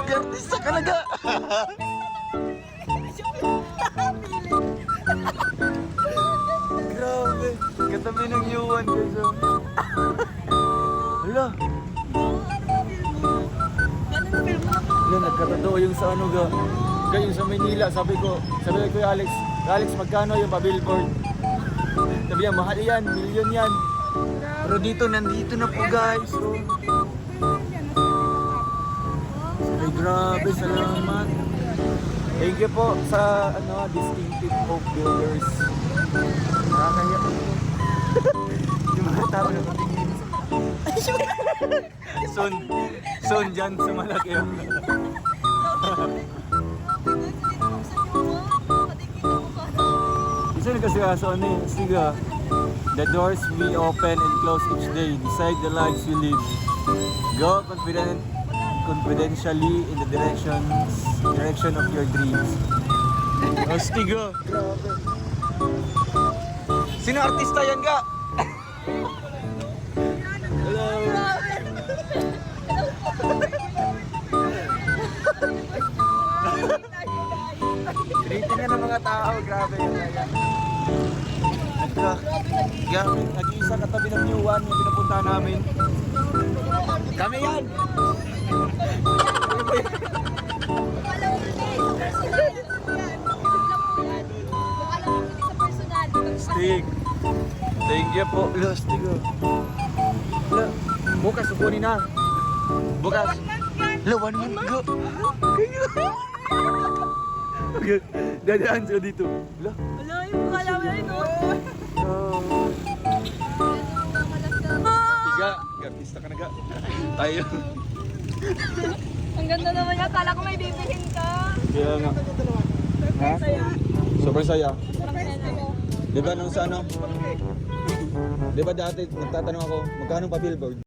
Artista ka na ga. Grabe. Katabi ng yuwan guys. Hala. Yan, nagkatotoo yung sa ano ga. Yung sa Manila, sabi ko Alex, magkano yung pa-billboard? Sabi niya, mahal yan, milyon yan. Pero dito, nandito na po guys. So, ay, grabe, salamat. Thank you po sa Distinctive Hope Builders. Nakakaya po. Yung mga tao na patingin. Soon dyan sa malaki. Isa na kasi aso ano eh. Siga. The doors we open and close each day. Decide the lives we live. Go confidentially in the direction of your dreams. Astigo. Grabe. Sino artista yan ga? Hello. Rating ng mga tao, grabe yun. Nag-iisa katabi ng New One yung pinapunta namin. Kami yan! Stig. Thank you po. Stig. Bukas, sukunin na. Bukas. Lawan mo. Go. Dadaan siya dito. Wala yung mukha namin ito. Tiga, artista ka na ga. Tayo. Ang ganda naman niya. Kala ko may bibilhin ka. Kaya nga. Ha? Sobrang saya. Diba nung sa ano? Diba dati nagtatanong ako, magkano pa billboard?